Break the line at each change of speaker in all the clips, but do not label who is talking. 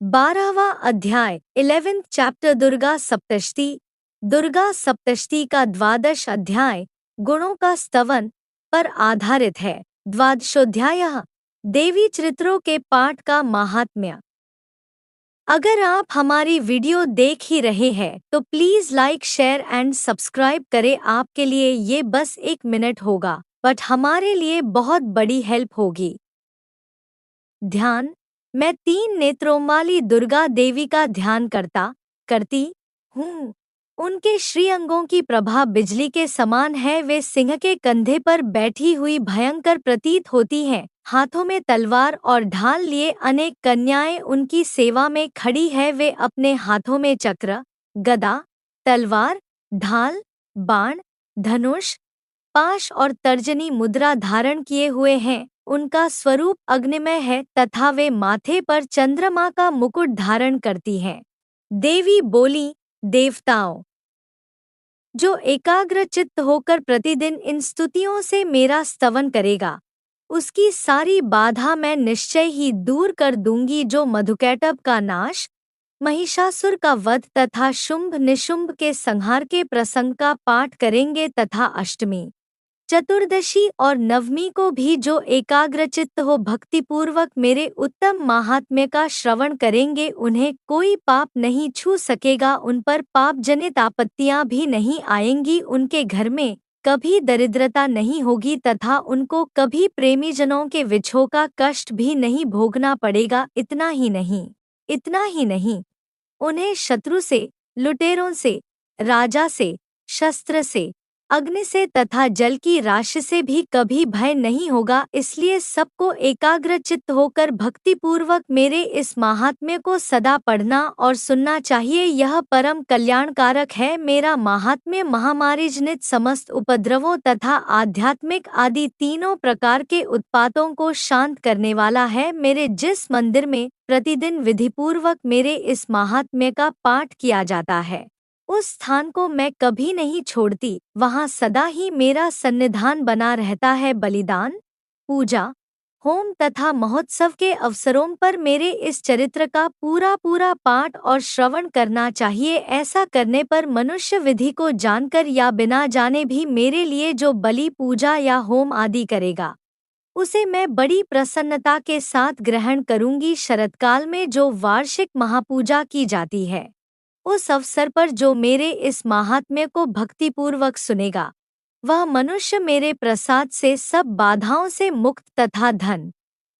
12वां अध्याय 11th chapter Durga Saptashati का द्वादश अध्याय गुणों का स्तवन पर आधारित है। द्वादशोध्यायः देवी चरित्रों के पाठ का महात्म्य। अगर आप हमारी वीडियो देख ही रहे हैं तो please like share and subscribe करें। आपके लिए ये बस 1 मिनट होगा बट हमारे लिए बहुत बड़ी हेल्प होगी। ध्यान। मैं 3 नेत्रों वाली दुर्गा देवी का ध्यान करती हूँ। उनके श्रीअंगों की प्रभा बिजली के समान है। वे सिंह के कंधे पर बैठी हुई भयंकर प्रतीत होती हैं। हाथों में तलवार और ढाल लिए अनेक कन्याएं उनकी सेवा में खड़ी है। वे अपने हाथों में चक्र, गदा, तलवार, ढाल, बाण, धनुष, पाश और तर्जनी मुद्रा धारण किए हुए हैं। उनका स्वरूप अग्निमय है तथा वे माथे पर चंद्रमा का मुकुट धारण करती हैं। देवी बोली, देवताओं, जो एकाग्र चित्त होकर प्रतिदिन इन स्तुतियों से मेरा स्तवन करेगा, उसकी सारी बाधा मैं निश्चय ही दूर कर दूंगी। जो मधुकैटभ का नाश, महिषासुर का वध तथा शुंभ निशुंभ के संहार के प्रसंग का पाठ करेंगे तथा अष्टमी, चतुर्दशी और नवमी को भी जो एकाग्रचित्त हो भक्तिपूर्वक मेरे उत्तम महात्म्य का श्रवण करेंगे, उन्हें कोई पाप नहीं छू सकेगा। उन पर पाप जनित आपत्तियां भी नहीं आएंगी। उनके घर में कभी दरिद्रता नहीं होगी तथा उनको कभी प्रेमीजनों के विछोह का कष्ट भी नहीं भोगना पड़ेगा। इतना ही नहीं, उन्हें शत्रु से, लुटेरों से, राजा से, शस्त्र से, अग्नि से तथा जल की राशि से भी कभी भय नहीं होगा। इसलिए सबको एकाग्रचित्त होकर भक्तिपूर्वक मेरे इस महात्म्य को सदा पढ़ना और सुनना चाहिए। यह परम कल्याणकारक है। मेरा महात्म्य महामारीजनित समस्त उपद्रवों तथा आध्यात्मिक आदि तीनों प्रकार के उत्पातों को शांत करने वाला है। मेरे जिस मंदिर में प्रतिदिन विधिपूर्वक मेरे इस महात्म्य का पाठ किया जाता है, उस स्थान को मैं कभी नहीं छोड़ती। वहाँ सदा ही मेरा सन्निधान बना रहता है। बलिदान, पूजा, होम तथा महोत्सव के अवसरों पर मेरे इस चरित्र का पूरा पाठ और श्रवण करना चाहिए। ऐसा करने पर मनुष्य विधि को जानकर या बिना जाने भी मेरे लिए जो बलि, पूजा या होम आदि करेगा, उसे मैं बड़ी प्रसन्नता के साथ ग्रहण करूंगी। शरतकाल में जो वार्षिक महापूजा की जाती है, उस अवसर पर जो मेरे इस महात्म्य को भक्तिपूर्वक सुनेगा, वह मनुष्य मेरे प्रसाद से सब बाधाओं से मुक्त तथा धन,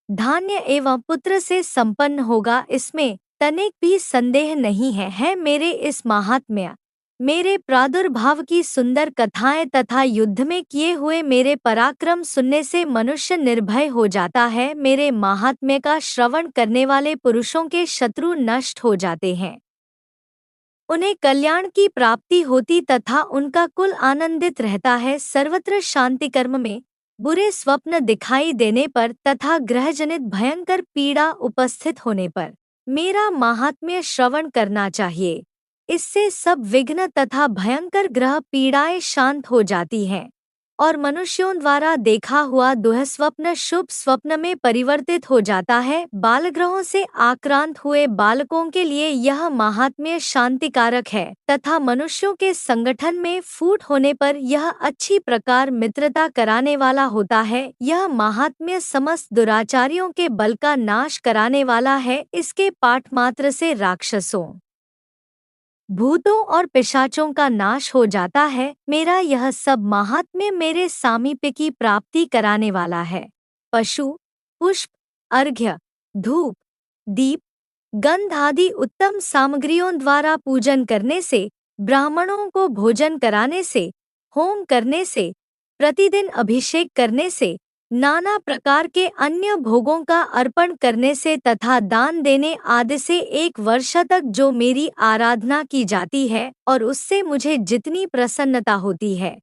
धान्य एवं पुत्र से संपन्न होगा। इसमें तनिक भी संदेह नहीं है। मेरे इस महात्म्य, मेरे प्रादुर्भाव की सुंदर कथाएं तथा युद्ध में किए हुए मेरे पराक्रम सुनने से मनुष्य निर्भय हो जाता है। मेरे महात्म्य का श्रवण करने वाले पुरुषों के शत्रु नष्ट हो जाते हैं, उन्हें कल्याण की प्राप्ति होती तथा उनका कुल आनंदित रहता है। सर्वत्र शांति कर्म में बुरे स्वप्न दिखाई देने पर तथा ग्रहजनित भयंकर पीड़ा उपस्थित होने पर मेरा महात्म्य श्रवण करना चाहिए। इससे सब विघ्न तथा भयंकर ग्रह पीड़ाएं शांत हो जाती हैं और मनुष्यों द्वारा देखा हुआ दुःस्वप्न शुभ स्वप्न में परिवर्तित हो जाता है। बालग्रहों से आक्रांत हुए बालकों के लिए यह महात्म्य शांतिकारक है तथा मनुष्यों के संगठन में फूट होने पर यह अच्छी प्रकार मित्रता कराने वाला होता है। यह महात्म्य समस्त दुराचारियों के बल का नाश कराने वाला है। इसके पाठ मात्र से राक्षसों, भूतों और पिशाचों का नाश हो जाता है। मेरा यह सब महात्म्य मेरे सामीप्य की प्राप्ति कराने वाला है। पशु, पुष्प, अर्घ्य, धूप, दीप, गंध आदि उत्तम सामग्रियों द्वारा पूजन करने से, ब्राह्मणों को भोजन कराने से, होम करने से, प्रतिदिन अभिषेक करने से, नाना प्रकार के अन्य भोगों का अर्पण करने से तथा दान देने आदि से 1 वर्ष तक जो मेरी आराधना की जाती है और उससे मुझे जितनी प्रसन्नता होती है,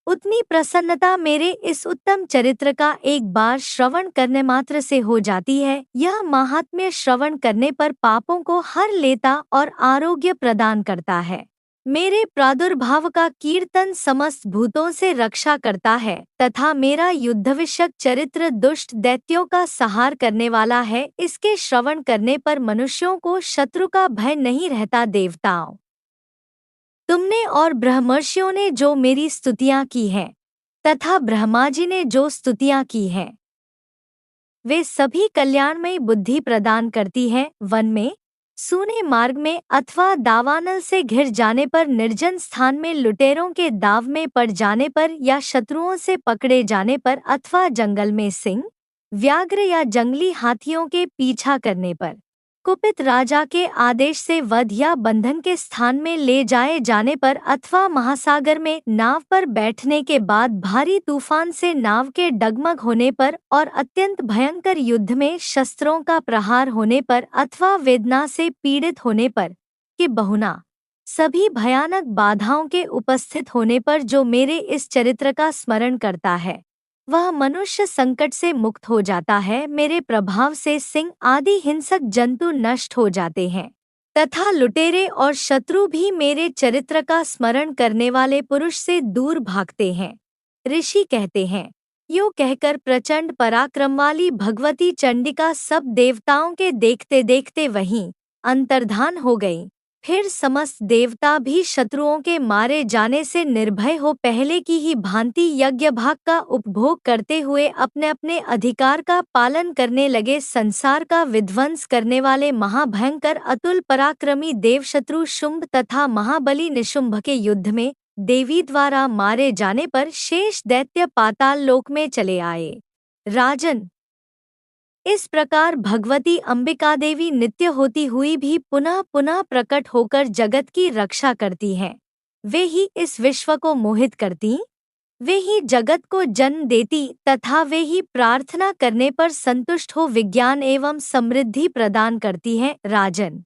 उतनी प्रसन्नता मेरे इस उत्तम चरित्र का एक बार श्रवण करने मात्र से हो जाती है। यह महात्म्य श्रवण करने पर पापों को हर लेता और आरोग्य प्रदान करता है। मेरे प्रादुर्भाव का कीर्तन समस्त भूतों से रक्षा करता है तथा मेरा युद्धविषयक चरित्र दुष्ट दैत्यों का संहार करने वाला है। इसके श्रवण करने पर मनुष्यों को शत्रु का भय नहीं रहता। देवताओं, तुमने और ब्रह्मर्षियों ने जो मेरी स्तुतियां की हैं तथा ब्रह्मा जी ने जो स्तुतियां की हैं, वे सभी कल्याणमयी बुद्धि प्रदान करती हैं। वन में, सूने मार्ग में अथवा दावानल से घिर जाने पर, निर्जन स्थान में लुटेरों के दाव में पड़ जाने पर या शत्रुओं से पकड़े जाने पर अथवा जंगल में सिंह, व्याघ्र या जंगली हाथियों के पीछा करने पर, कुपित राजा के आदेश से वध या बंधन के स्थान में ले जाए जाने पर अथवा महासागर में नाव पर बैठने के बाद भारी तूफान से नाव के डगमग होने पर और अत्यंत भयंकर युद्ध में शस्त्रों का प्रहार होने पर अथवा वेदना से पीड़ित होने पर कि बहुना सभी भयानक बाधाओं के उपस्थित होने पर जो मेरे इस चरित्र का स्मरण करता है वह मनुष्य संकट से मुक्त हो जाता है। मेरे प्रभाव से सिंह आदि हिंसक जंतु नष्ट हो जाते हैं तथा लुटेरे और शत्रु भी मेरे चरित्र का स्मरण करने वाले पुरुष से दूर भागते हैं। ऋषि कहते हैं, यूँ कहकर प्रचंड पराक्रम वाली भगवती चंडिका सब देवताओं के देखते देखते वहीं अंतर्धान हो गई। फिर समस्त देवता भी शत्रुओं के मारे जाने से निर्भय हो पहले की ही भांति यज्ञ भाग का उपभोग करते हुए अपने अपने अधिकार का पालन करने लगे। संसार का विध्वंस करने वाले महाभयंकर अतुल पराक्रमी देवशत्रु शुंभ तथा महाबली निशुंभ के युद्ध में देवी द्वारा मारे जाने पर शेष दैत्य पाताल लोक में चले आए। राजन, इस प्रकार भगवती अंबिका देवी नित्य होती हुई भी पुनः पुनः प्रकट होकर जगत की रक्षा करती हैं। वे ही इस विश्व को मोहित करती, वे ही जगत को जन्म देती तथा वे ही प्रार्थना करने पर संतुष्ट हो विज्ञान एवं समृद्धि प्रदान करती हैं। राजन,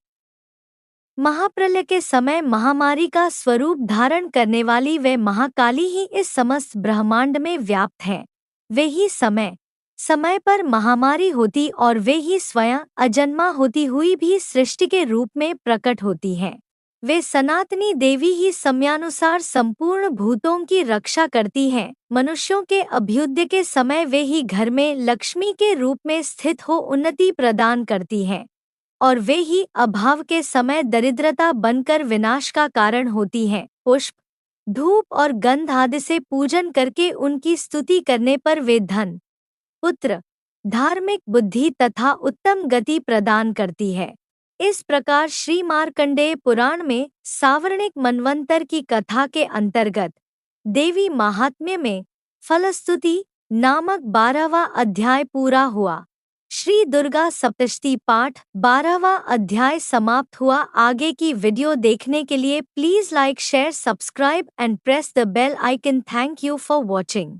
महाप्रलय के समय महामारी का स्वरूप धारण करने वाली वे महाकाली ही इस समस्त ब्रह्मांड में व्याप्त हैं। वे ही समय समय पर महामारी होती और वे ही स्वयं अजन्मा होती हुई भी सृष्टि के रूप में प्रकट होती हैं। वे सनातनी देवी ही समयानुसार संपूर्ण भूतों की रक्षा करती हैं। मनुष्यों के अभ्युदय के समय वे ही घर में लक्ष्मी के रूप में स्थित हो उन्नति प्रदान करती हैं और वे ही अभाव के समय दरिद्रता बनकर विनाश का कारण होती हैं। पुष्प, धूप और गंध आदि से पूजन करके उनकी स्तुति करने पर वे धन, पुत्र, धार्मिक बुद्धि तथा उत्तम गति प्रदान करती है। इस प्रकार श्री मार्कंडेय पुराण में सावर्णिक मनवंतर की कथा के अंतर्गत देवी महात्म्य में फलस्तुति नामक 12वां अध्याय पूरा हुआ। श्री दुर्गा सप्तशती पाठ 12वां अध्याय समाप्त हुआ। आगे की वीडियो देखने के लिए please like, share, subscribe and press the bell icon. Thank you for watching.